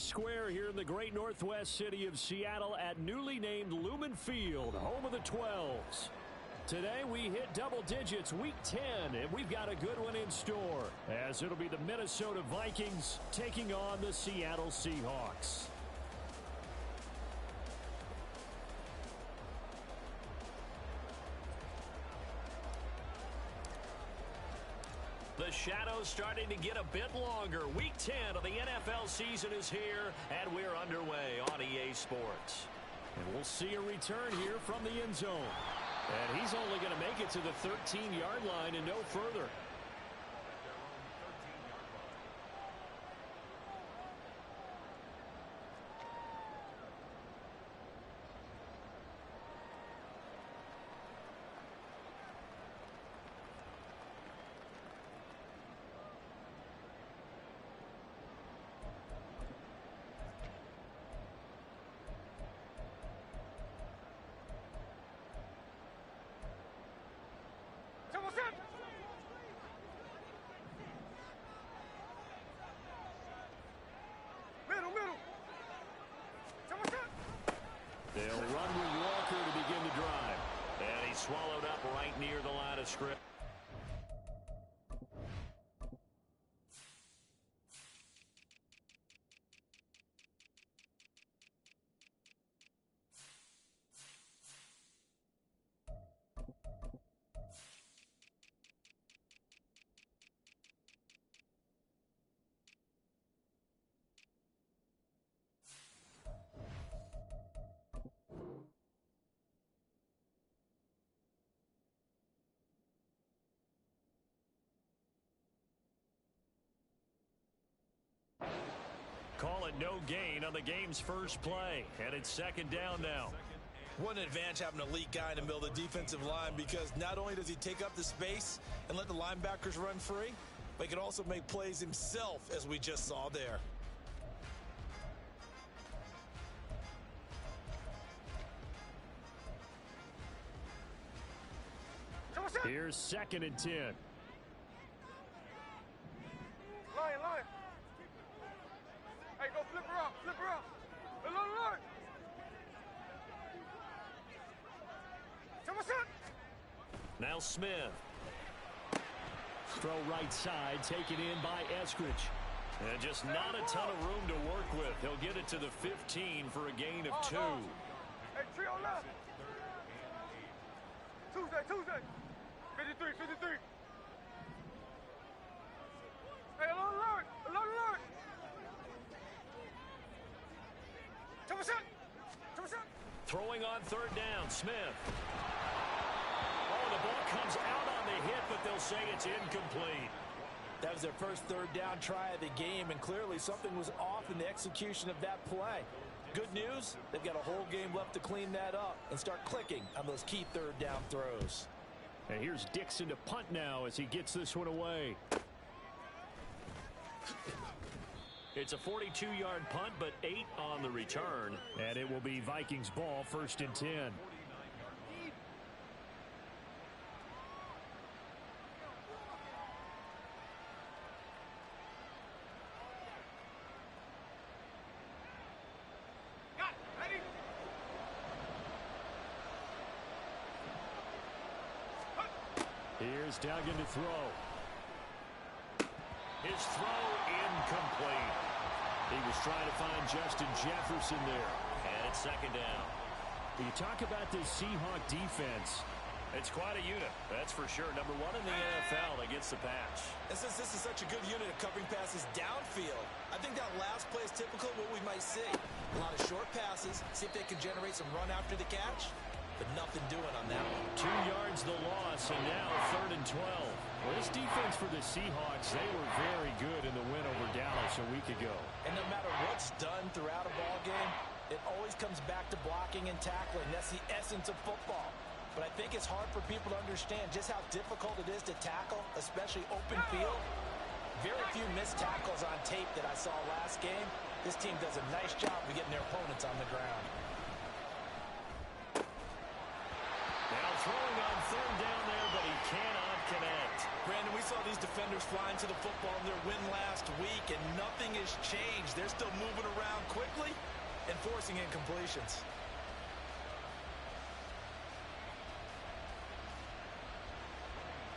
Square here in the great northwest city of Seattle at newly named Lumen Field, home of the 12s. Today we hit double digits, week 10, and we've got a good one in store, as it'll be the Minnesota Vikings taking on the Seattle Seahawks. The shadow's starting to get a bit longer. Week 10 of the NFL season is here, and we're underway on EA Sports. And we'll see a return here from the end zone. And he's only going to make it to the 13-yard line and no further. They'll run with Walker to begin the drive. And he's swallowed up right near the line of scrimmage. Call it no gain on the game's first play. And it's second down now. What an advantage having an elite guy in the middle of the defensive line, because not only does he take up the space and let the linebackers run free, but he can also make plays himself, as we just saw there. Here's second and 10. Line. Hey, go flip her up. Look. Now Smith. Throw right side, taken in by Eskridge. And just not a ton of room to work with. He'll get it to the 15 for a gain of 2. Hey, trio left. Tuesday. 53. Hey, alert. Throwing on third down, Smith. Oh, the ball comes out on the hit, but they'll say it's incomplete. That was their first third down try of the game, and clearly something was off in the execution of that play. Good news, they've got a whole game left to clean that up and start clicking on those key third down throws. And here's Dixon to punt now as he gets this one away. It's a 42-yard punt, but 8 on the return. And it will be Vikings ball, first and 10. Here's Duggan to throw. His throw incomplete. He was trying to find Justin Jefferson there. And it's second down. You talk about this Seahawk defense. It's quite a unit, that's for sure. Number 1 in the NFL against the pass. And since this is such a good unit of covering passes downfield, I think that last play is typical of what we might see. A lot of short passes, see if they can generate some run after the catch. But nothing doing on that one. 2 yards the loss, and now third and 12. Well, this defense for the Seahawks, they were very good in the win over Dallas a week ago. And no matter what's done throughout a ball game, it always comes back to blocking and tackling. That's the essence of football. But I think it's hard for people to understand just how difficult it is to tackle, especially open field. Very few missed tackles on tape that I saw last game. This team does a nice job of getting their opponents on the ground. Now throwing on third down there, but he cannot connect. Brandon, we saw these defenders flying to the football in their win last week, and nothing has changed. They're still moving around quickly and forcing incompletions.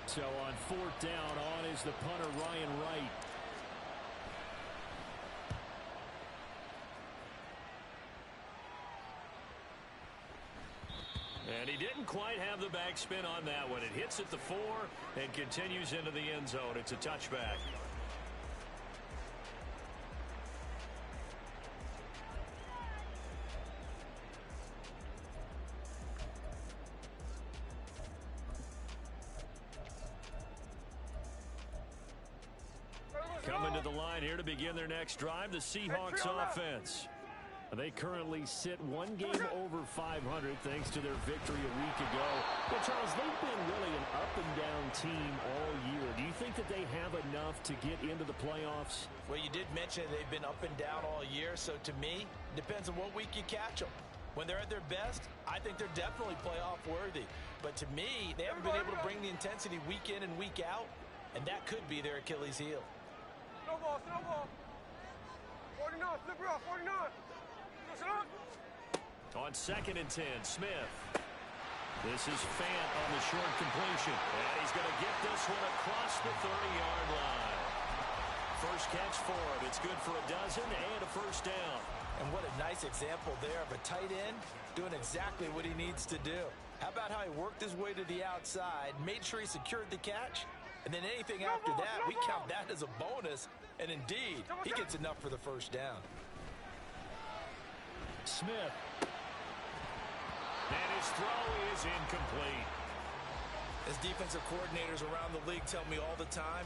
So on 4th down, on is the punter, Ryan Wright. And he didn't quite have the backspin on that one. It hits at the 4 and continues into the end zone. It's a touchback. Coming to the line here to begin their next drive, the Seahawks offense. They currently sit one game over 500 thanks to their victory a week ago. Well, Charles, they've been really an up-and-down team all year. Do you think that they have enough to get into the playoffs? Well, you did mention they've been up and down all year, so to me, it depends on what week you catch them. When they're at their best, I think they're definitely playoff worthy. But to me, they haven't been able to bring the intensity week in and week out, and that could be their Achilles heel. Snowball, snowball. 49, flip her off, 49. On 2nd and 10, Smith. This is Fant on the short completion. And he's going to get this one across the 30-yard line. First catch for him. It's good for a dozen and a first down. And what a nice example there of a tight end doing exactly what he needs to do. How about how he worked his way to the outside, made sure he secured the catch, and then anything after that, we count that as a bonus. And indeed, he gets enough for the first down. Smith. And his throw is incomplete. As defensive coordinators around the league tell me all the time,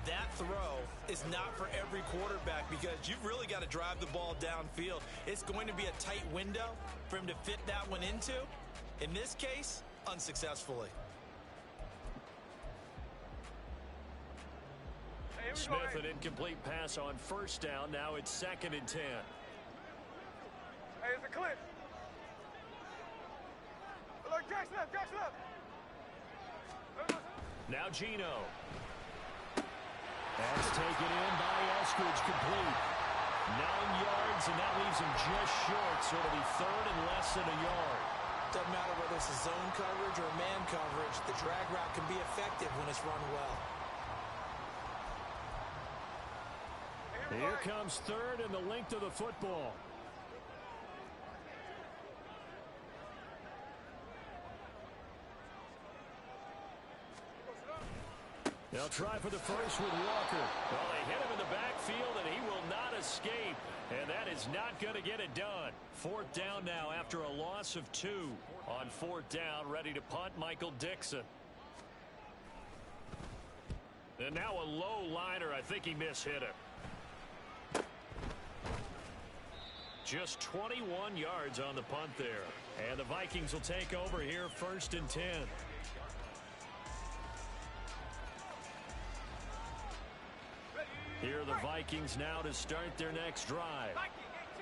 that throw is not for every quarterback because you've really got to drive the ball downfield. It's going to be a tight window for him to fit that one into. In this case, unsuccessfully. Smith, an incomplete pass on first down. Now it's 2nd and 10. Hey, it's a clip. Look, Jack's left, Jack's left. Now Geno. That's taken in by Eskridge, complete. 9 yards, and that leaves him just short, so it'll be 3rd and less than a yard. Doesn't matter whether it's a zone coverage or man coverage, the drag route can be effective when it's run well. Here comes 3rd and the length of the football. They'll try for the first with Walker. Well, they hit him in the backfield, and he will not escape. And that is not going to get it done. 4th down now after a loss of 2. On 4th down, ready to punt, Michael Dixon. And now a low liner. I think he mishit it. Just 21 yards on the punt there. And the Vikings will take over here 1st and 10. Here are the Vikings now to start their next drive.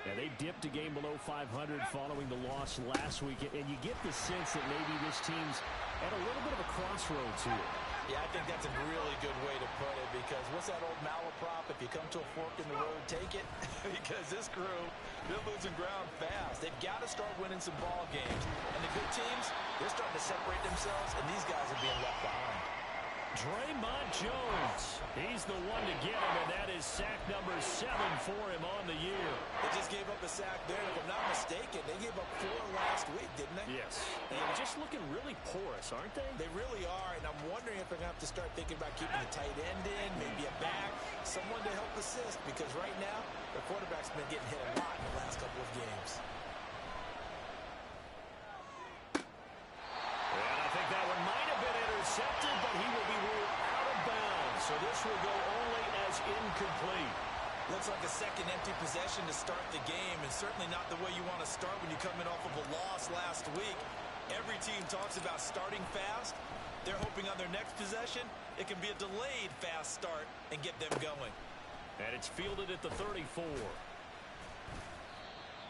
And they dipped a game below 500 following the loss last week. And you get the sense that maybe this team's at a little bit of a crossroads here. Yeah, I think that's a really good way to put it because what's that old malaprop? If you come to a fork in the road, take it. Because this crew, they're losing ground fast. They've got to start winning some ball games. And the good teams, they're starting to separate themselves, and these guys are being left behind. Draymond Jones, he's the one to get him, and that is sack number 7 for him on the year. They just gave up a sack there, and if I'm not mistaken, they gave up 4 last week, didn't they? Yes, and just looking really porous, aren't they? They really are, and I'm wondering if they're going to have to start thinking about keeping the tight end in, maybe a back, someone to help assist, because right now, their quarterback's been getting hit a lot in the last couple of games. And I think that one might have been intercepted, but he will be ruled out of bounds. So this will go only as incomplete. Looks like a second empty possession to start the game, and certainly not the way you want to start when you come in off of a loss last week. Every team talks about starting fast. They're hoping on their next possession, it can be a delayed fast start and get them going. And it's fielded at the 34.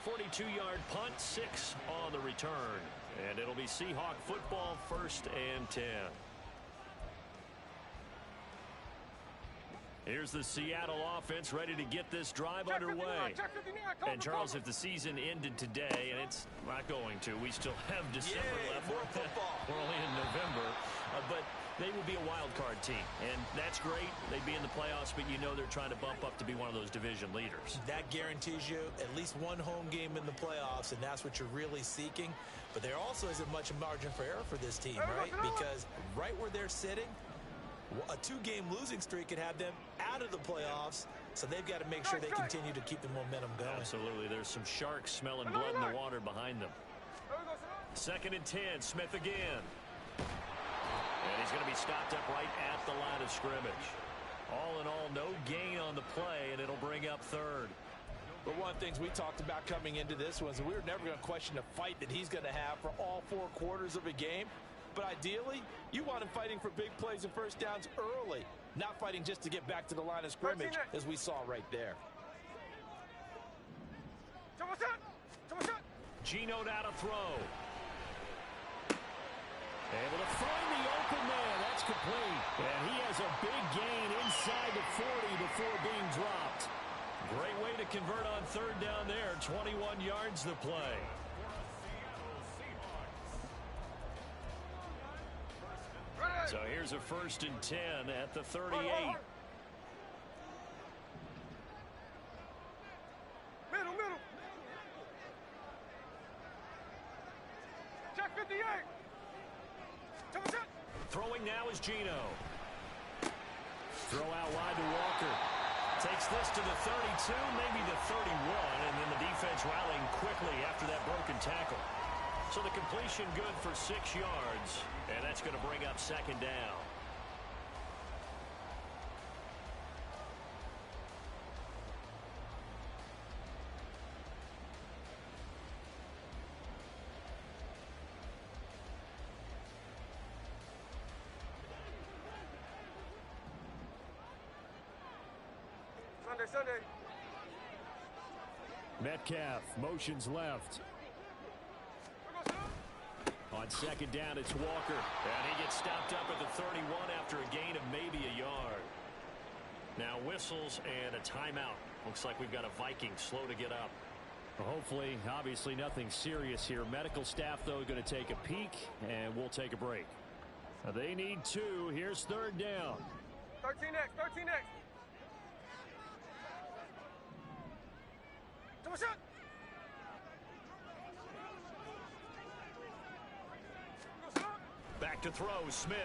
42-yard punt, 6 on the return. And it'll be Seahawk football, 1st and 10. Here's the Seattle offense ready to get this drive underway. And, Charles, if the season ended today, and it's not going to, we still have December left. More football. We're only in November. But they will be a wild card team, and that's great. They'd be in the playoffs, but you know they're trying to bump up to be one of those division leaders. That guarantees you at least one home game in the playoffs, and that's what you're really seeking. But there also isn't much margin for error for this team, right? Because right where they're sitting, a two-game losing streak could have them out of the playoffs, so they've got to make sure they continue to keep the momentum going. Absolutely. There's some sharks smelling blood in the water behind them. 2nd and 10, Smith again. And he's going to be stopped up right at the line of scrimmage. All in all, no gain on the play, and it'll bring up 3rd. But one of the things we talked about coming into this was we were never going to question the fight that he's going to have for all 4 quarters of a game. But ideally, you want him fighting for big plays and first downs early, not fighting just to get back to the line of scrimmage, as we saw right there. Geno now to throw. Able to find the open man. That's complete. And he has a big gain inside the 40 before being dropped. Great way to convert on 3rd down there. 21 yards to play. So here's a 1st and 10 at the 38. Middle. Check 58. Throwing now is Geno. Throw out wide to Walker. Takes this to the 32, maybe the 31, and then the defense rallying quickly after that broken tackle. So the completion good for 6 yards, and that's going to bring up 2nd down. Sunday. Metcalf motions left. On 2nd down, it's Walker. And he gets stopped up at the 31 after a gain of maybe a yard. Now whistles and a timeout. Looks like we've got a Viking slow to get up. Well, hopefully, obviously nothing serious here. Medical staff, though, going to take a peek, and we'll take a break. They need 2. Here's 3rd down. 13X. Back to throw, Smith.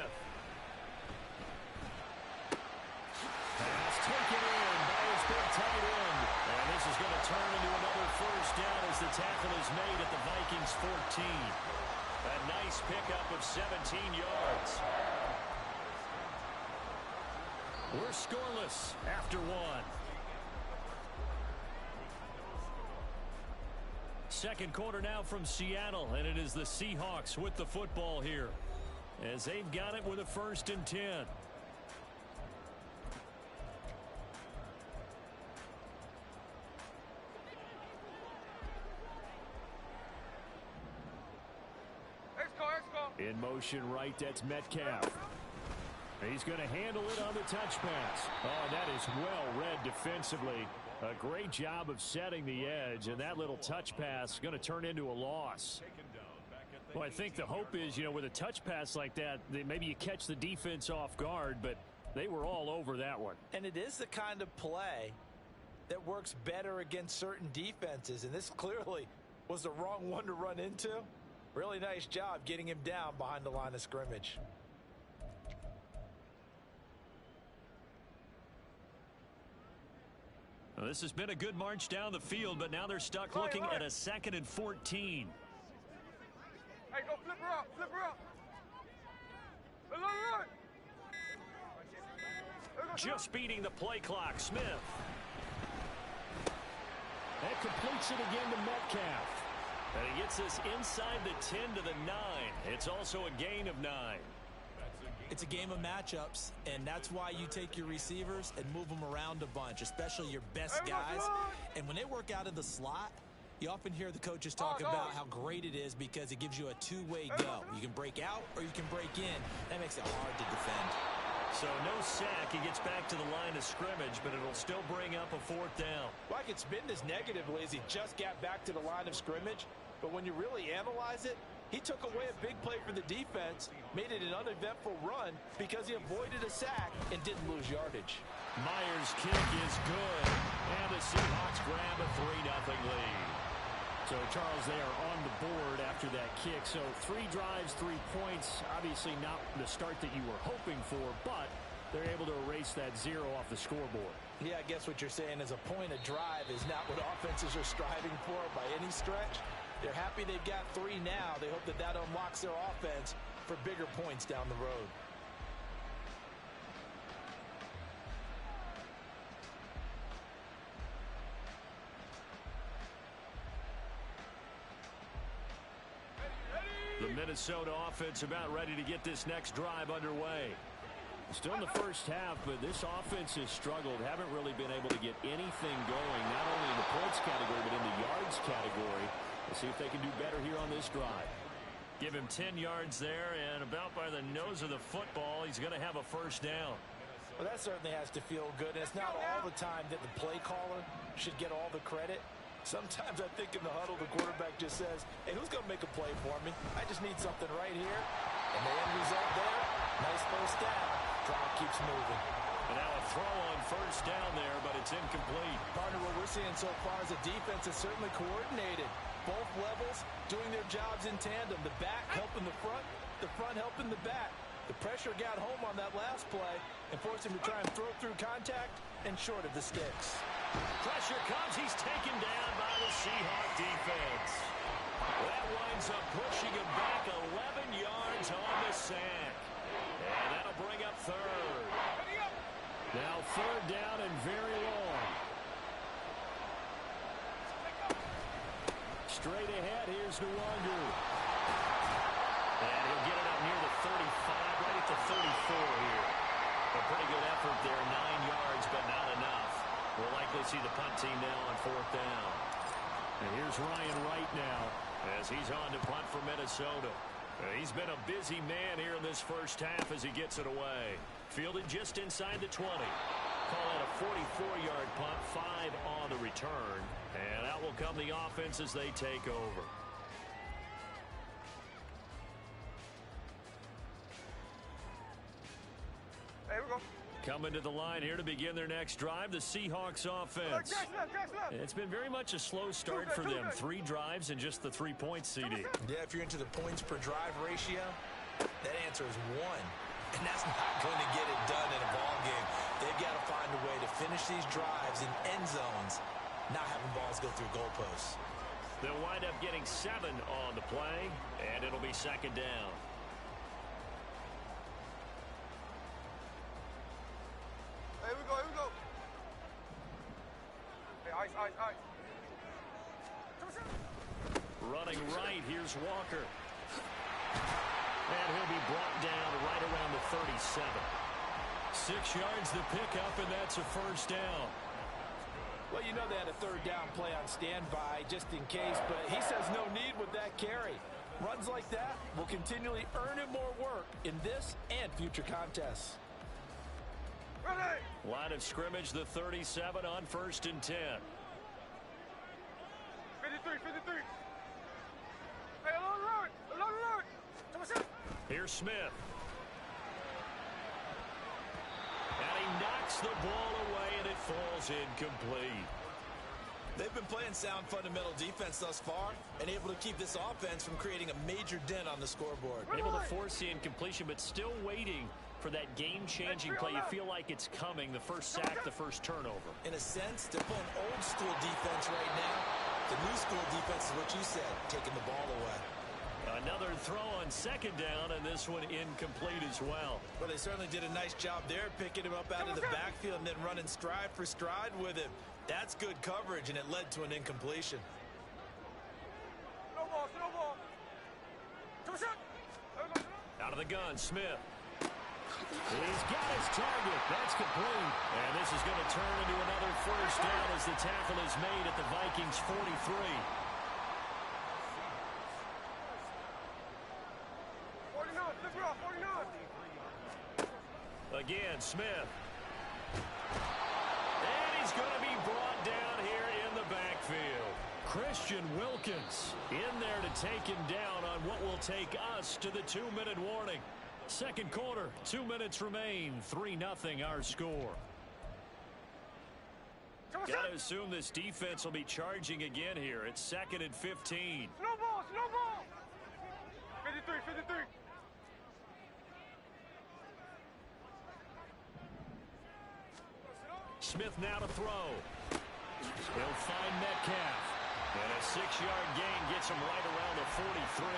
Pass taken in by his big tight end. And this is going to turn into another 1st down as the tackle is made at the Vikings 14. A nice pickup of 17 yards. We're scoreless after 1. 2nd quarter now from Seattle, and it is the Seahawks with the football here as they've got it with a 1st and 10. In motion right, that's Metcalf. He's going to handle it on the touch pass. Oh, that is well read defensively. A great job of setting the edge, and that little touch pass is going to turn into a loss. Well, I think the hope is, with a touch pass like that, maybe you catch the defense off guard, but they were all over that one. And it is the kind of play that works better against certain defenses, and this clearly was the wrong one to run into. Really nice job getting him down behind the line of scrimmage. Well, this has been a good march down the field, but now they're stuck looking at a 2nd and 14. Hey, go flip her up. Just beating the play clock, Smith. That completes it again to Metcalf. And he gets this inside the 10 to the 9. It's also a gain of 9. It's a game of matchups, and that's why you take your receivers and move them around a bunch, especially your best guys. And when they work out of the slot, you often hear the coaches talk about how great it is because it gives you a two-way go. You can break out or you can break in. That makes it hard to defend. So no sack. He gets back to the line of scrimmage, but it'll still bring up a 4th down. Well, I could spin this negatively as he just got back to the line of scrimmage. But when you really analyze it, he took away a big play for the defense, made it an uneventful run because he avoided a sack and didn't lose yardage. Myers' kick is good, and the Seahawks grab a 3-0 lead. So, Charles, they are on the board after that kick. So 3 drives, 3 points. Obviously not the start that you were hoping for, but they're able to erase that 0 off the scoreboard. Yeah, I guess what you're saying is a point a drive is not what offenses are striving for by any stretch. They're happy they've got 3 now. They hope that that unlocks their offense for bigger points down the road. The Minnesota offense about ready to get this next drive underway. Still in the first half, but this offense has struggled. Haven't really been able to get anything going, not only in the points category, but in the yards category. Let's see if they can do better here on this drive. Give him 10 yards there, and about by the nose of the football, he's going to have a 1st down. Well, that certainly has to feel good. And it's not all the time that the play caller should get all the credit. Sometimes I think in the huddle, the quarterback just says, hey, who's going to make a play for me? I just need something right here. And the end result there, nice 1st down. Clock keeps moving. And now a throw on 1st down there, but it's incomplete. Partner, what we're seeing so far is a defense is certainly coordinated. Both levels doing their jobs in tandem. The back helping the front helping the back. The pressure got home on that last play and forced him to try and throw through contact and short of the sticks. Pressure comes. He's taken down by the Seahawk defense. That winds up pushing him back 11 yards on the sack. And that'll bring up 3rd. Now 3rd down and very long. Straight ahead, here's Nwangu. And he'll get it up near the 35, right at the 34 here. A pretty good effort there, 9 yards, but not enough. We'll likely see the punt team now on 4th down. And here's Ryan Wright now as he's on to punt for Minnesota. He's been a busy man here in this first half as he gets it away. Fielded just inside the 20. Call it a 44-yard punt, 5 on the return. And out will come the offense as they take over. Here we go. Coming to the line here to begin their next drive, the Seahawks offense. It's been very much a slow start for them. 3 drives and just the 3 points, CD. Yeah, if you're into the points per drive ratio, that answer is 1. And that's not going to get it done in a ball game. They've got to find a way to finish these drives in end zones, not having balls go through goalposts. They'll wind up getting 7 on the play, and it'll be 2nd down. Here we go, here we go. Hey, ice, ice, ice. Running right, here's Walker. And he'll be brought down right around the 37. 6 yards to pick up, and that's a 1st down. Well, you know they had a 3rd down play on standby just in case, but he says no need with that carry. Runs like that will continually earn him more work in this and future contests. Ready. Line of scrimmage, the 37 on 1st and 10. 53, 53. Hey, alone, alone. Here's Smith. And he knocks the ball away, and it falls incomplete. They've been playing sound fundamental defense thus far and able to keep this offense from creating a major dent on the scoreboard. Able to force the incompletion, but still waiting for that game-changing play. You feel like it's coming, the first sack, the first turnover. In a sense, they're playing old-school defense right now. The new school defense is what you said, taking the ball away. Another throw on 2nd down, and this one incomplete as well. Well, they certainly did a nice job there, picking him up out of the backfield and then running stride for stride with him. That's good coverage, and it led to an incompletion. Snowball, snowball. Out of the gun, Smith. He's got his target. That's complete. And this is going to turn into another 1st down as the tackle is made at the Vikings' 43. 49, flip it off, 49. Again, Smith. And he's going to be brought down here in the backfield. Christian Wilkins in there to take him down on what will take us to the 2-minute warning. Second quarter, 2 minutes remain. 3-0 our score. Got to assume this defense will be charging again here. It's 2nd and 15. Slow ball, slow ball. 53, 53. Smith now to throw. He'll find Metcalf. And a 6-yard gain gets him right around the 43.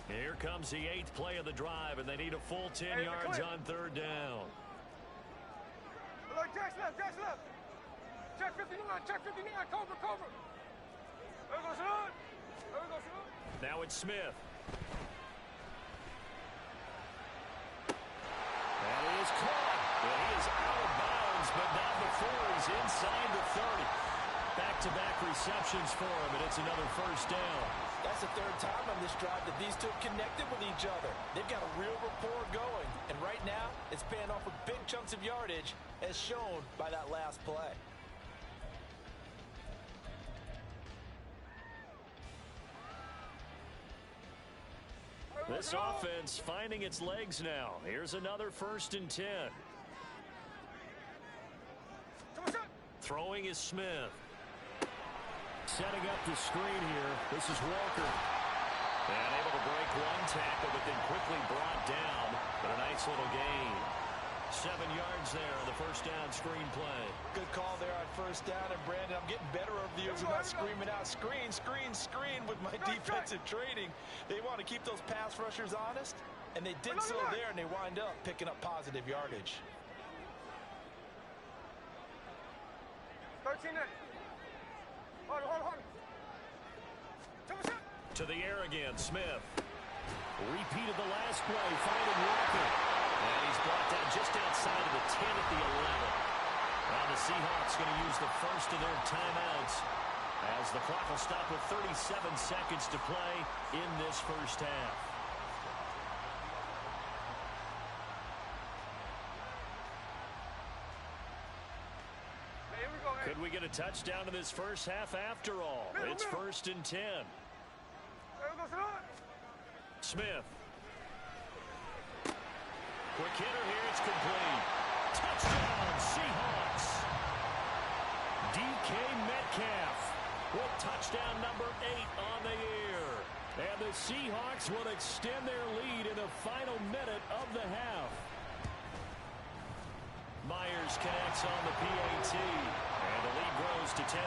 Here comes the 8th play of the drive, and they need a full 10 yards on 3rd down. Look, Jack's left, Jack's left. Check 59, check 59, cover, cover. There we go, son. There we go, son. Now it's Smith. And he is caught. And he is out of bounds, but not before he's inside the 30. Back-to-back receptions for him, and it's another 1st down. That's the 3rd time on this drive that these two have connected with each other. They've got a real rapport going. And right now, it's paying off with big chunks of yardage, as shown by that last play. This offense finding its legs now. Here's another 1st and 10. Throwing is Smith. Setting up the screen here. This is Walker. And able to break one tackle, but then quickly brought down. But a nice little gain. 7 yards there on the 1st down screen play. Good call there on 1st down. And Brandon, I'm getting better over the years. I'm not screaming out screen, screen, screen with my defensive training. They want to keep those pass rushers honest, and they did so there, and they wind up picking up positive yardage. 13 there. Hold on. To the air again, Smith. Repeated the last play, finding Walker. And he's brought down just outside of the 10 at the 11. Now the Seahawks going to use the first of their timeouts as the clock will stop with 37 seconds to play in this 1st half. Could we get a touchdown in this 1st half after all? It's 1st and 10. Smith. Quick hitter here, it's complete. Touchdown, Seahawks. DK Metcalf with touchdown number 8 on the year. And the Seahawks will extend their lead in the final minute of the half. Myers connects on the PAT. And the lead grows to 10-0.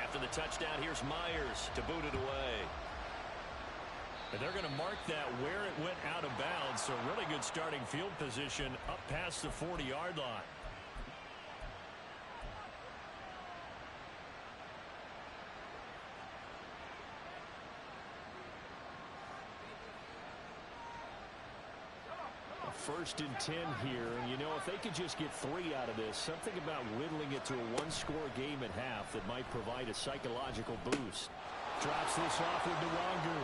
After the touchdown, here's Myers to boot it away. And they're going to mark that where it went out of bounds. So really good starting field position up past the 40-yard line. First and 10 here, and you know, if they could just get 3 out of this, something about whittling it to a 1-score game at half that might provide a psychological boost. Drops this off with Nwangu.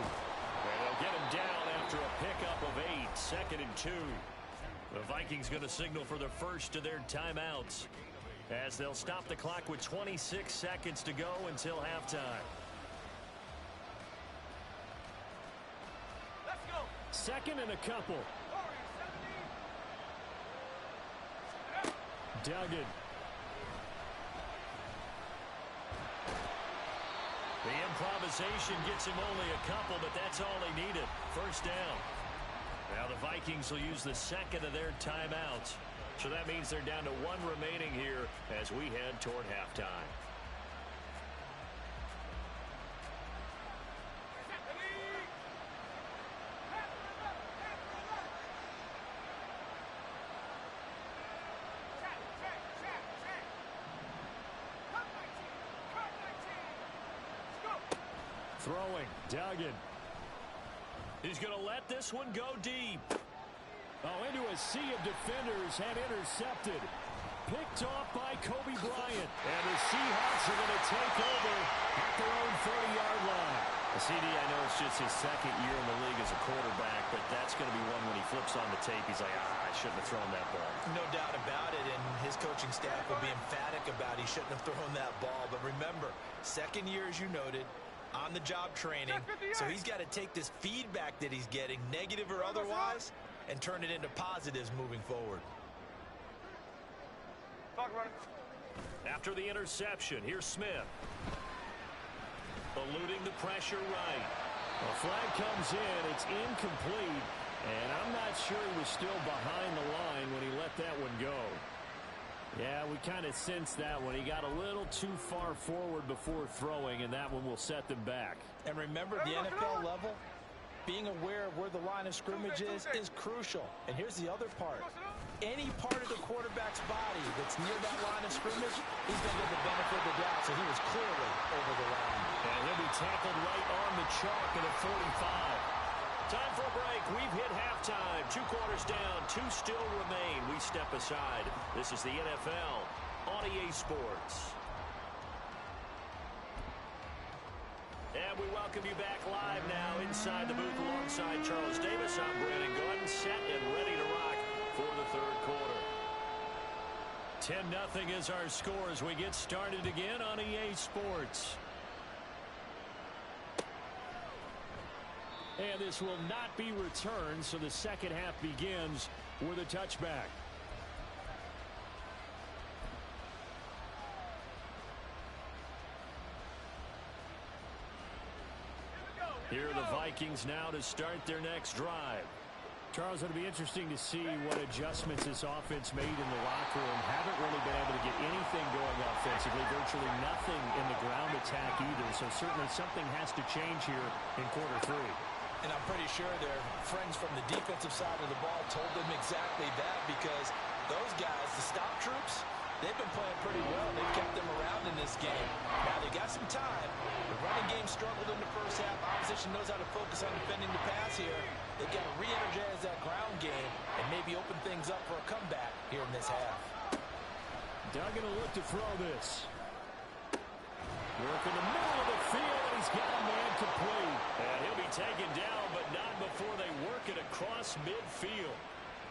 And they'll get him down after a pickup of 8, 2nd and 2. The Vikings going to signal for the first of their timeouts as they'll stop the clock with 26 seconds to go until halftime. Let's go. 2nd and a couple. Duggan. The improvisation gets him only a couple, but that's all he needed. 1st down. Now the Vikings will use the 2nd of their timeouts. So that means they're down to 1 remaining here as we head toward halftime. throwing. Duggan. He's going to let this one go deep. Oh, into a sea of defenders and intercepted. Picked off by Kobe Bryant. And the Seahawks are going to take over at their own 30-yard line. The CD, I know it's just his second year in the league as a quarterback, but that's going to be one when he flips on the tape, he's like, I shouldn't have thrown that ball. No doubt about it, and his coaching staff will be emphatic about he shouldn't have thrown that ball. But remember, second year, as you noted, on-the-job training, so he's got to take this feedback that he's getting, negative or otherwise, and turn it into positives moving forward. After the interception, here's Smith. Eluding the pressure right. A flag comes in. It's incomplete. And I'm not sure he was still behind the line when he let that one go. Yeah, we kind of sensed that one. He got a little too far forward before throwing, and that one will set them back. And remember, the NFL level, being aware of where the line of scrimmage is crucial. And here's the other part. Any part of the quarterback's body that's near that line of scrimmage, he's going to get the benefit of the doubt, so he was clearly over the line. And he'll be tackled right on the chalk at a 45. Time for a break. We've hit halftime. 2 quarters down, 2 still remain. We step aside. This is the NFL on EA Sports. And we welcome you back live now inside the booth alongside Charles Davis. I'm Brandon Gaudin, set and ready to rock for the third quarter. 10-0 is our score as we get started again on EA Sports. And this will not be returned, so the second half begins with a touchback. Here are the Vikings now to start their next drive. Charles, it'll be interesting to see what adjustments this offense made in the locker room. Haven't really been able to get anything going offensively, virtually nothing in the ground attack either. So certainly something has to change here in quarter 3. And I'm pretty sure their friends from the defensive side of the ball told them exactly that, because those guys, the stop troops, they've been playing pretty well. They've kept them around in this game. Now, they got some time. The running game struggled in the first half. Opposition knows how to focus on defending the pass here. They've got to re-energize that ground game and maybe open things up for a comeback here in this half. Duggan will look to throw this. Work in the middle of the field, and he's got a man complete. And he'll be taken down, but not before they work it across midfield.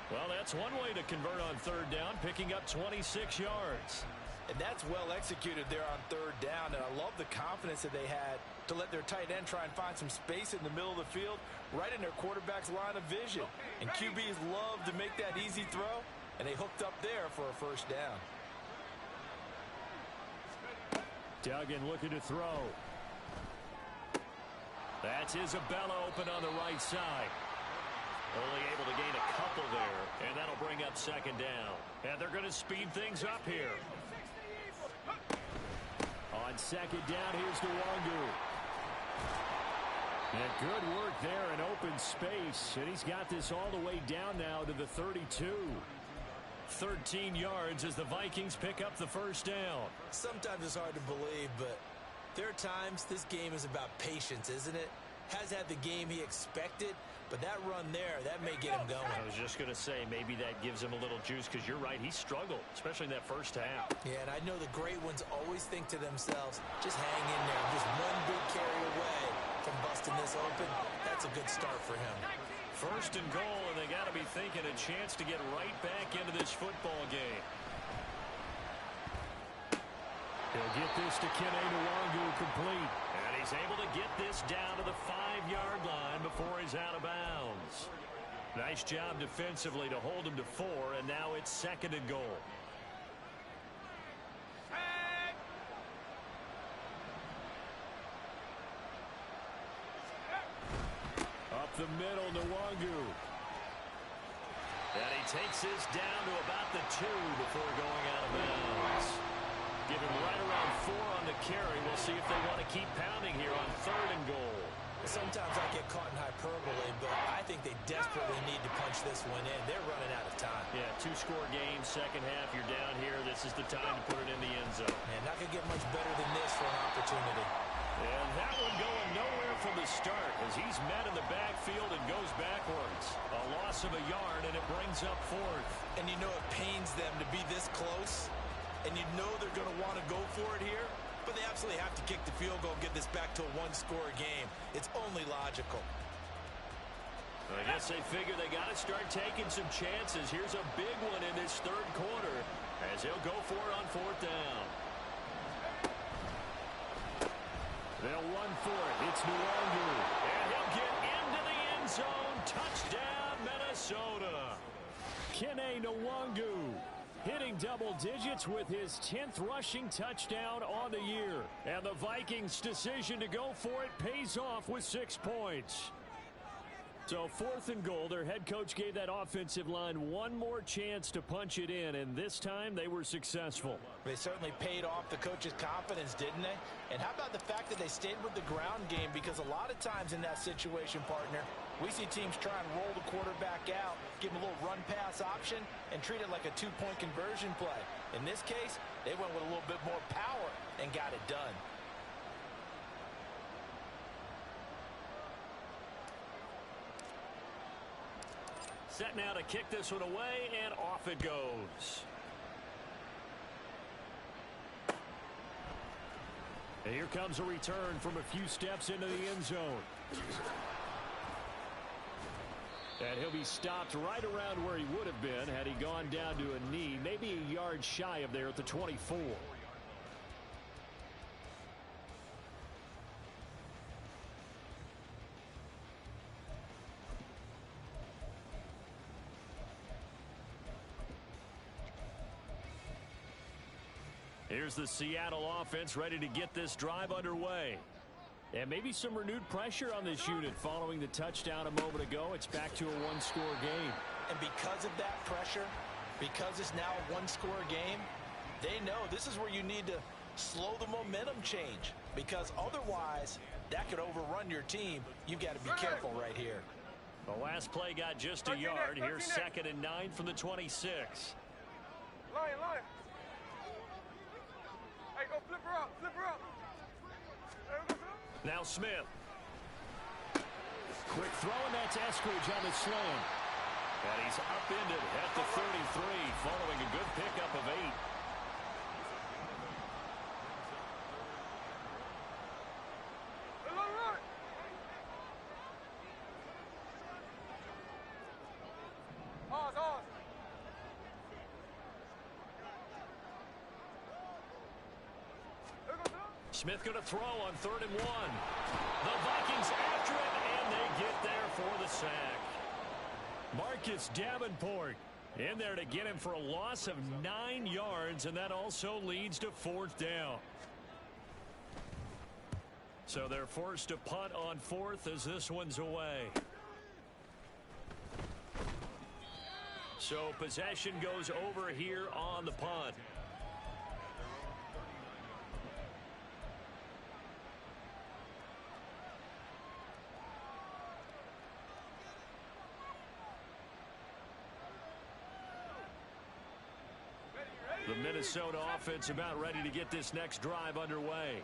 Well, that's one way to convert on third down, picking up 26 yards. And that's well executed there on third down, and I love the confidence that they had to let their tight end try and find some space in the middle of the field, right in their quarterback's line of vision. And QBs love to make that easy throw, and they hooked up there for a first down. Duggan looking to throw. That's Isabella open on the right side. Only able to gain a couple there, and that'll bring up second down. And they're going to speed things up here. On second down, here's Nwangu. And good work there in open space. And he's got this all the way down now to the 32. 13 yards as the Vikings pick up the first down. Sometimes it's hard to believe, but there are times this game is about patience, isn't it? Has had the game he expected, but that run there, that may get him going. I was just going to say, maybe that gives him a little juice, because you're right, he struggled, especially in that first half. Yeah, and I know the great ones always think to themselves, just hang in there, just one big carry away from busting this open. That's a good start for him. First and goal, and they got to be thinking a chance to get right back into this football game. He'll get this to Kene Nwangu complete. And he's able to get this down to the 5-yard line before he's out of bounds. Nice job defensively to hold him to 4, and now it's second and goal. Up the middle, Nwangu. And he takes this down to about the 2 before going out of bounds. Give him right around 4 on the carry. We'll see if they want to keep pounding here on third and goal. Sometimes I get caught in hyperbole, but I think they desperately need to punch this one in. They're running out of time. Yeah, 2-score game, second half, you're down here. This is the time to put it in the end zone. Man, not going to get much better than this for an opportunity. And that one going nowhere from the start as he's met in the backfield and goes backwards. A loss of a yard, and it brings up fourth. And you know it pains them to be this close, and you know they're going to want to go for it here, but they absolutely have to kick the field goal and get this back to a one-score game. It's only logical. I guess they figure they got to start taking some chances. Here's a big one in this third quarter as he'll go for it on fourth down. They'll run for it. It's Nwangu. And he'll get into the end zone. Touchdown, Minnesota. Kene Nwangu hitting double digits with his 10th rushing touchdown on the year. And the Vikings' decision to go for it pays off with 6 points. So 4th and goal, their head coach gave that offensive line one more chance to punch it in, and this time they were successful. They certainly paid off the coach's confidence, didn't they? And how about the fact that they stayed with the ground game? Because a lot of times in that situation, partner, we see teams try and roll the quarterback out, give him a little run-pass option, and treat it like a two-point conversion play. In this case, they went with a little bit more power and got it done. Set now to kick this one away, and off it goes. And here comes a return from a few steps into the end zone. And he'll be stopped right around where he would have been had he gone down to a knee, maybe a yard shy of there at the 24. Here's the Seattle offense ready to get this drive underway. And maybe some renewed pressure on this unit following the touchdown a moment ago. It's back to a one-score game. And because of that pressure, because it's now a one-score game, they know this is where you need to slow the momentum change. Because otherwise, that could overrun your team. You've got to be careful right here. The last play got just a yard. Here's 2nd and 9 from the 26. Line. Hey, go flip her up. Now Smith. Quick throw, and that's Eskridge on the slam. And he's upended at the 33 following a good pickup of 8. Smith going to throw on 3rd and 1. The Vikings after it, and they get there for the sack. Marcus Davenport in there to get him for a loss of 9 yards, and that also leads to 4th down. So they're forced to punt on 4th as this one's away. So possession goes over here on the punt. The Minnesota offense about ready to get this next drive underway.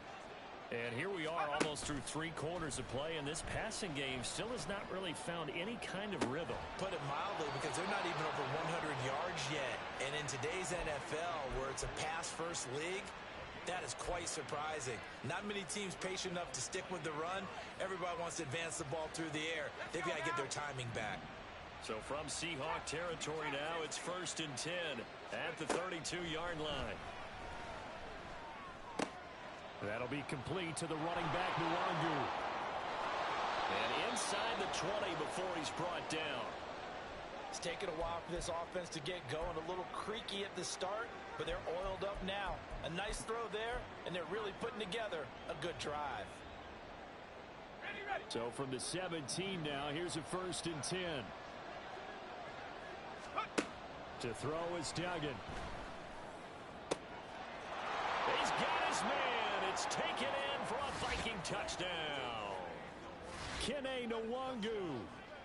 And here we are almost through 3 quarters of play, and this passing game still has not really found any kind of rhythm. Put it mildly, because they're not even over 100 yards yet. And in today's NFL, where it's a pass-first league, that is quite surprising. Not many teams patient enough to stick with the run. Everybody wants to advance the ball through the air. They've got to get their timing back. So from Seahawk territory now, it's 1st and 10 at the 32-yard line. That'll be complete to the running back, Nwangu. And inside the 20 before he's brought down. It's taken a while for this offense to get going. A little creaky at the start, but they're oiled up now. A nice throw there, and they're really putting together a good drive. So from the 17 now, here's a 1st and 10. To throw is Duggan. He's got his man. It's taken in for a Viking touchdown. Kene Nwangu.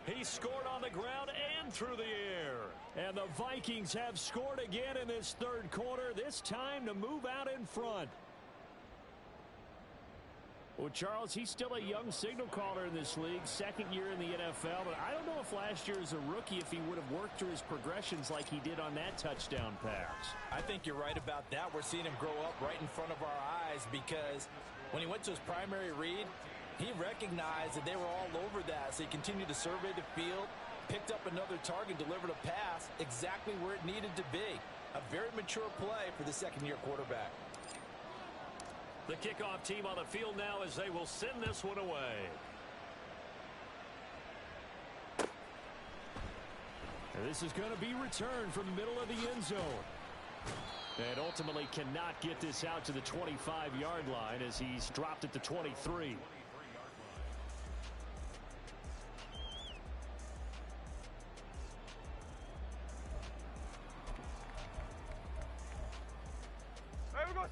He scored on the ground and through the air. And the Vikings have scored again in this third quarter, this time to move out in front. Well, Charles, he's still a young signal caller in this league, second year in the NFL, but I don't know if last year as a rookie if he would have worked through his progressions like he did on that touchdown pass. I think you're right about that. We're seeing him grow up right in front of our eyes because when he went to his primary read, he recognized that they were all over that, so he continued to survey the field, picked up another target, delivered a pass exactly where it needed to be. A very mature play for the second-year quarterback. The kickoff team on the field now as they will send this one away. And this is going to be returned from the middle of the end zone. And ultimately cannot get this out to the 25-yard line as he's dropped at the 23.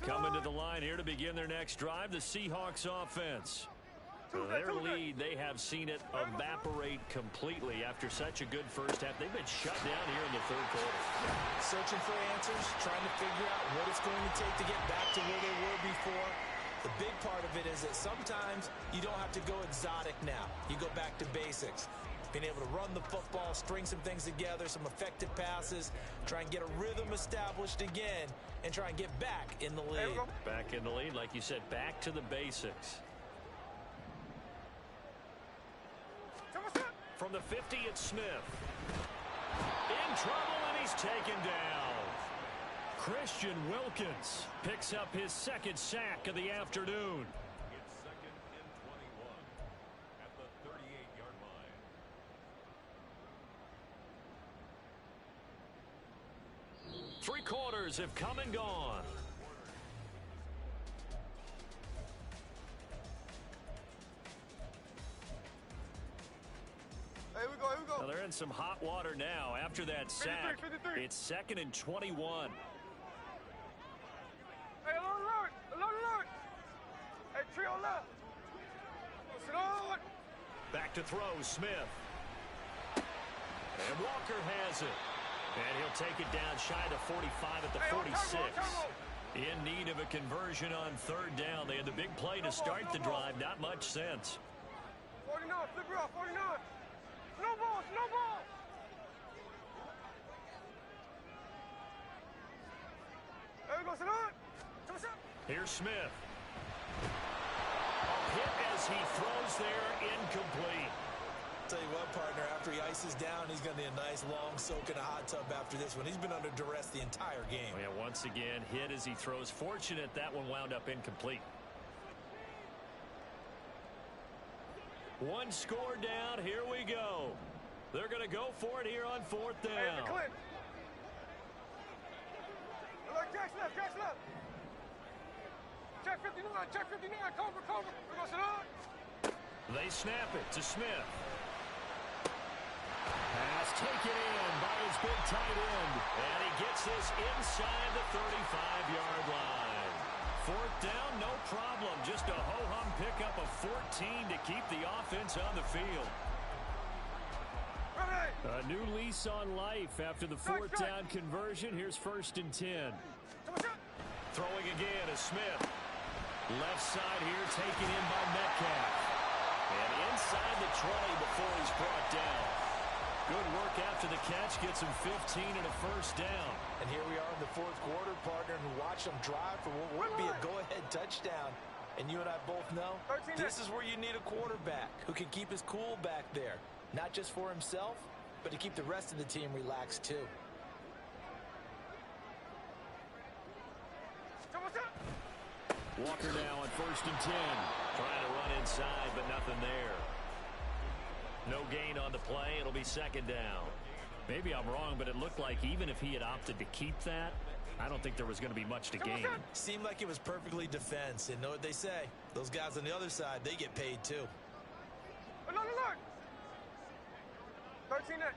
Coming to the line here to begin their next drive, the Seahawks offense. Their lead, they have seen it evaporate completely after such a good first half. They've been shut down here in the third quarter. Searching for answers, trying to figure out what it's going to take to get back to where they were before. The big part of it is that sometimes you don't have to go exotic now. You go back to basics. Being able to run the football, string some things together, some effective passes, try and get a rhythm established again, and try and get back in the lead. Back in the lead, like you said, back to the basics. From the 50, it's Smith. In trouble, and he's taken down. Christian Wilkins picks up his second sack of the afternoon. It's 2nd and 21 at the 38-yard line. 3 quarters have come and gone. Here we go, here we go. Well, they're in some hot water now after that sack. 53. It's 2nd and 21. Hey, alert. Hey, trio left. Slow. Back to throw, Smith. And Walker has it. And he'll take it down shy of the 45 at the 46. In need of a conversion on third down. They had the big play to start the drive. Not much sense. 49, flip it off, 49. No ball. There we go, Salon. Here's Smith. A hit as he throws there, incomplete. Tell you what, partner, after he ices down, he's going to need a nice long soak in a hot tub after this one. He's been under duress the entire game. Oh, yeah, once again, hit as he throws. Fortunate that one wound up incomplete. One score down. Here we go. They're going to go for it here on fourth down. Hey, Clint. Look, Jack's left. Check 59, cover. We go, Salon. They snap it to Smith. Pass taken in by his big tight end. And he gets this inside the 35-yard line. Fourth down, no problem. Just a ho-hum pickup of 14 to keep the offense on the field. A new lease on life after the fourth down conversion. Here's 1st and 10. Throwing again is Smith. Left side here taken in by Metcalf. And inside the 20 before he's brought down. Good work after the catch. Gets him 15 and a first down. And here we are in the fourth quarter, partner, and watch them drive for what would be a go-ahead touchdown. And you and I both know this is where you need a quarterback who can keep his cool back there. Not just for himself, but to keep the rest of the team relaxed too. Walker now on 1st and 10. Trying to run inside, but nothing there. No gain on the play. It'll be 2nd down. Maybe I'm wrong, but it looked like even if he had opted to keep that, I don't think there was going to be much to gain. Seemed like it was perfectly defense. And know what they say? Those guys on the other side, they get paid too. Alert. 13 X.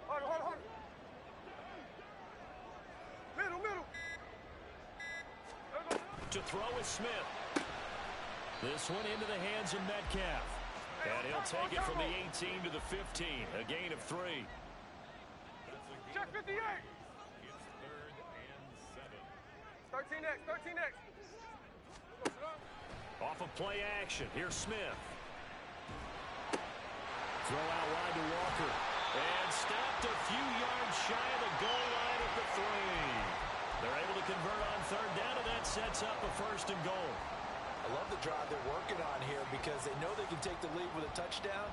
Hold. Middle. To throw is Smith. This one into the hands of Metcalf. And he'll take it from the 18 to the 15. A gain of 3. Check 58. It's 3rd and 7. 13X, 13X. Off of play action. Here's Smith. Throw out wide to Walker. And stopped a few yards shy of the goal line at the 3. They're able to convert on third down, and that sets up a 1st and goal. I love the drive they're working on here because they know they can take the lead with a touchdown.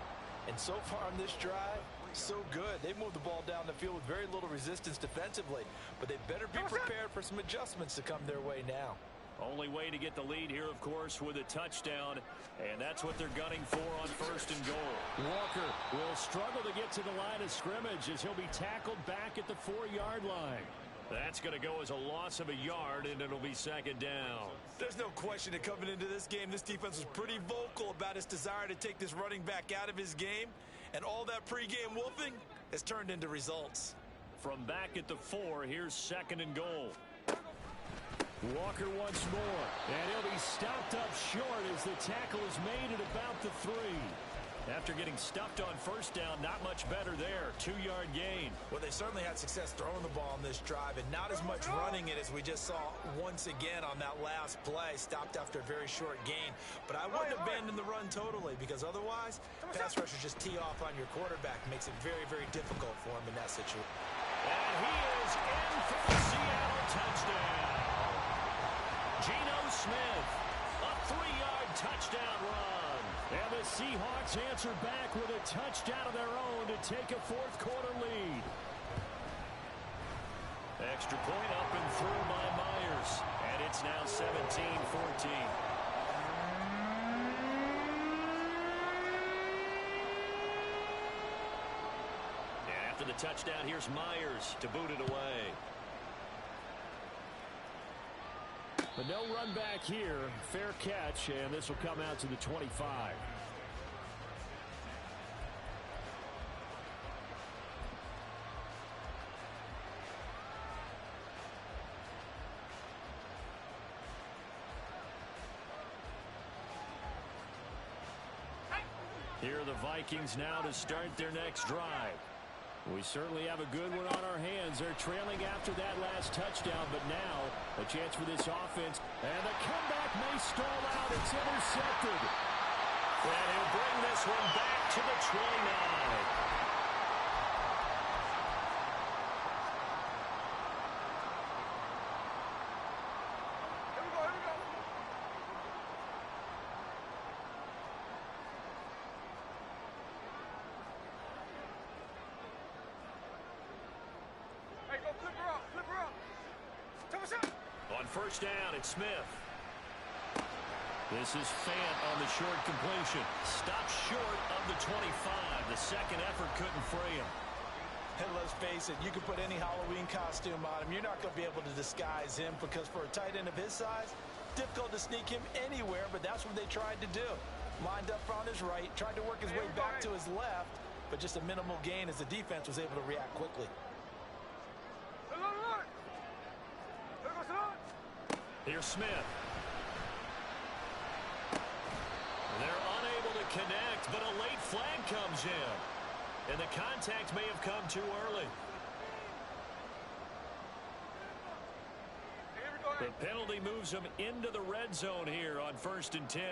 And so far on this drive, so good. They've moved the ball down the field with very little resistance defensively. But they better be prepared for some adjustments to come their way now. Only way to get the lead here, of course, with a touchdown. And that's what they're gunning for on 1st and goal. Walker will struggle to get to the line of scrimmage as he'll be tackled back at the 4-yard line. That's going to go as a loss of a yard, and it'll be 2nd down. There's no question that coming into this game, this defense was pretty vocal about its desire to take this running back out of his game. And all that pregame wolfing has turned into results. From back at the 4, here's 2nd and goal. Walker once more, and he'll be stopped up short as the tackle is made at about the 3. After getting stuffed on 1st down, not much better there. 2-yard gain. Well, they certainly had success throwing the ball on this drive, and not as much running it as we just saw once again on that last play. Stopped after a very short gain. But I wouldn't abandon the run totally, because otherwise, pass rushers just tee off on your quarterback. Makes it very, very difficult for him in that situation. And he is in for the Seattle touchdown. Geno Smith, a 3-yard touchdown run. And the Seahawks answer back with a touchdown of their own to take a 4th quarter lead. Extra point up and through by Myers. And it's now 17-14. And after the touchdown, here's Myers to boot it away. But no run back here. Fair catch, and this will come out to the 25. Here are the Vikings now to start their next drive. We certainly have a good one on our hands. They're trailing after that last touchdown, but now a chance for this offense. And the comeback may stall out. It's intercepted. And he'll bring this one back to the 29. On 1st down, it's Smith. This is Fant on the short completion. Stopped short of the 25. The second effort couldn't fray him. And let's face it, you can put any Halloween costume on him. You're not going to be able to disguise him because for a tight end of his size, difficult to sneak him anywhere, but that's what they tried to do. Lined up on his right, tried to work his way back to his left, but just a minimal gain as the defense was able to react quickly. Here's Smith. They're unable to connect, but a late flag comes in. And the contact may have come too early. The penalty moves them into the red zone here on 1st and 10.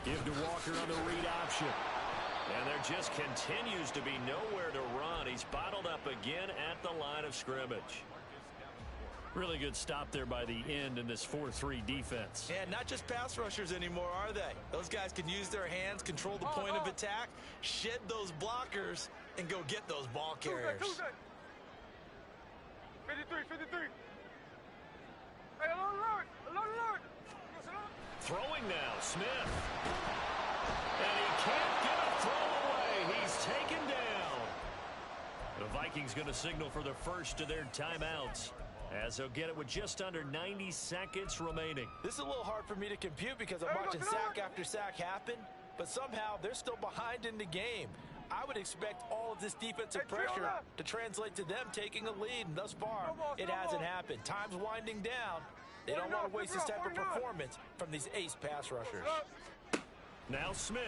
Give to Walker on the read option. And there just continues to be nowhere to run. He's bottled up again at the line of scrimmage. Really good stop there by the end in this 4-3 defense. And not just pass rushers anymore, are they? Those guys can use their hands, control the point of attack, shed those blockers, and go get those ball carriers. 53. Hey, alert. Throwing now, Smith. And he can't get a throw away. He's taken down. The Vikings going to signal for the first of their timeouts, as they'll get it with just under 90 seconds remaining. This is a little hard for me to compute because I'm watching sack after sack happen, but somehow they're still behind in the game. I would expect all of this defensive pressure to translate to them taking a lead, and thus far, it hasn't happened. Time's winding down. They don't want to waste this type of performance from these ace pass rushers. Now Smith.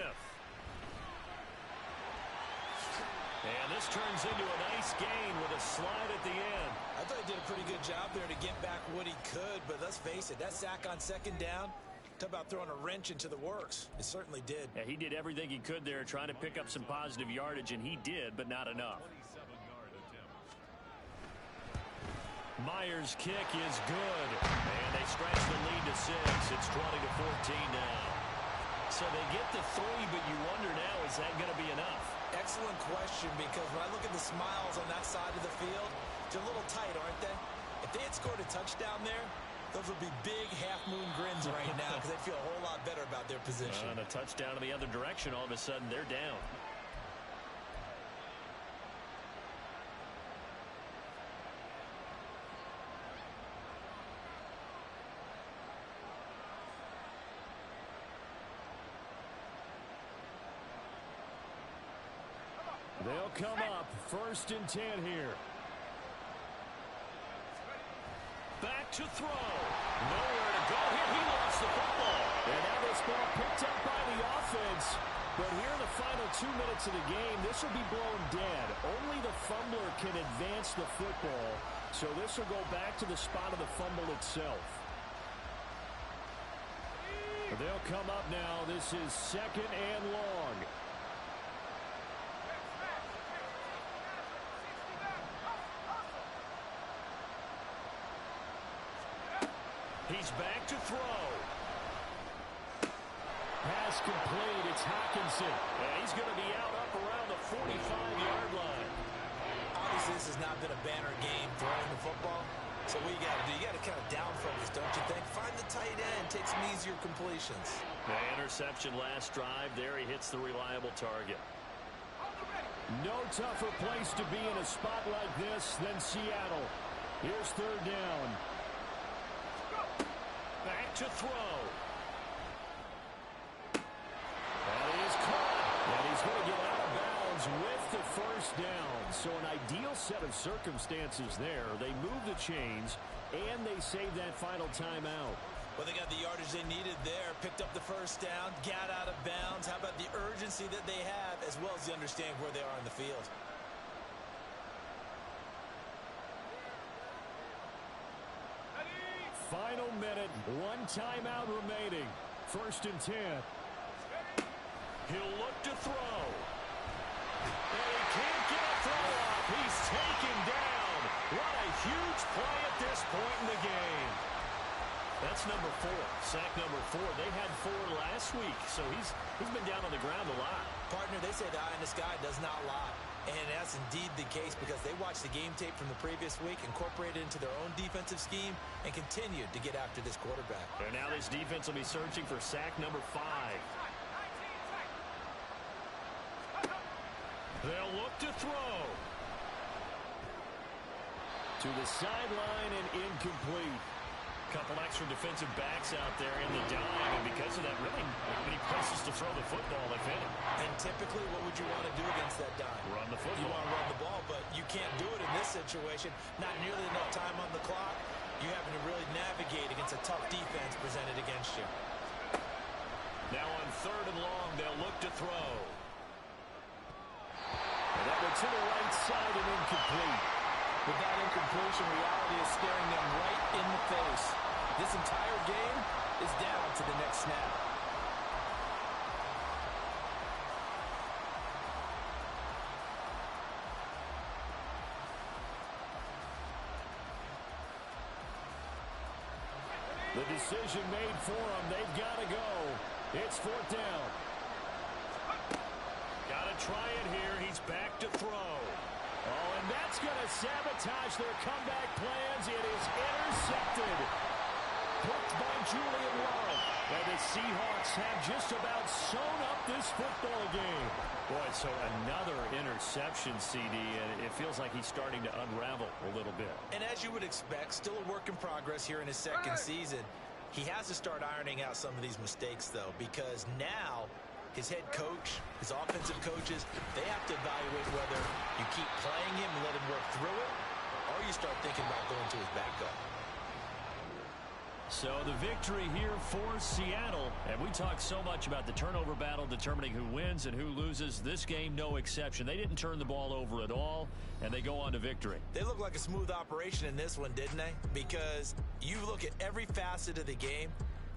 And this turns into a nice gain with a slide at the end. I thought he did a pretty good job there to get back what he could, but let's face it, that sack on second down, talk about throwing a wrench into the works. It certainly did. Yeah, he did everything he could there trying to pick up some positive yardage, and he did, but not enough. 27-yard attempt. Myers' kick is good, and they stretch the lead to 6. It's 20-14 now. So they get the 3, but you wonder now, is that going to be enough? Excellent question, because when I look at the smiles on that side of the field, they're a little tight, aren't they? If they had scored a touchdown there, those would be big half-moon grins right now because they'd feel a whole lot better about their position. And a touchdown in the other direction, all of a sudden they're down. They'll come up 1st and 10 here. Back to throw. Nowhere to go here. He lost the football. And now this ball picked up by the offense. But here in the final 2 minutes of the game, this will be blown dead. Only the fumbler can advance the football. So this will go back to the spot of the fumble itself. They'll come up now. This is 2nd and long. He's back to throw. Pass complete. It's Hockenson. And he's going to be out up around the 45-yard line. Obviously, this has not been a banner game throwing the football. So what you got to do, you got to kind of down focus, don't you think? Find the tight end, take some easier completions. The interception last drive. There he hits the reliable target. No tougher place to be in a spot like this than Seattle. Here's 3rd down. Back to throw. That is caught. And he's going to get out of bounds with the 1st down. So an ideal set of circumstances there. They move the chains, and they save that final timeout. Well, they got the yardage they needed there, picked up the 1st down, got out of bounds. How about the urgency that they have, as well as the understanding where they are in the field? Final minute, 1 timeout remaining. 1st and 10. He'll look to throw. And he can't get a throw up. He's taken down. What a huge play at this point in the game. That's number 4. Sack number 4. They had 4 last week, so he's been down on the ground a lot. Partner, they say the eye in the sky does not lie. And that's indeed the case because they watched the game tape from the previous week, incorporated it into their own defensive scheme, and continued to get after this quarterback. And now this defense will be searching for sack number 5. They'll look to throw. To the sideline and incomplete. Couple extra defensive backs out there in the dime, and because of that, really not many places to throw the football, if any. And typically, what would you want to do against that dime? Run the football. You want to run the ball, but you can't do it in this situation. Not nearly enough time on the clock. You having to really navigate against a tough defense presented against you. Now on 3rd and long, they'll look to throw. And that one to the right side and incomplete. With that incompletion, reality is staring them right in the face. This entire game is down to the next snap. The decision made for them. They've got to go. It's 4th down. Got to try it here. He's back to throw. Oh, and that's going to sabotage their comeback plans. It is intercepted. Picked by Julian Love. And the Seahawks have just about sewn up this football game. Boy, so another interception, CD, and it feels like he's starting to unravel a little bit. And as you would expect, still a work in progress here in his 2nd season. He has to start ironing out some of these mistakes, though, because now his head coach, his offensive coaches, they have to evaluate whether you keep playing him and let him work through it, or you start thinking about going to his backup. So the victory here for Seattle. And we talked so much about the turnover battle determining who wins and who loses. This game, no exception. They didn't turn the ball over at all, and they go on to victory. They look like a smooth operation in this one, didn't they? Because you look at every facet of the game,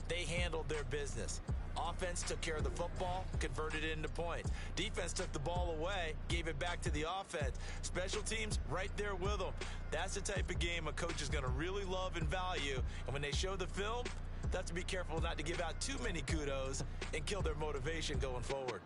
they handled their business. Offense took care of the football, converted it into points. Defense took the ball away, gave it back to the offense. Special teams, right there with them. That's the type of game a coach is going to really love and value. And when they show the film, they have to be careful not to give out too many kudos and kill their motivation going forward.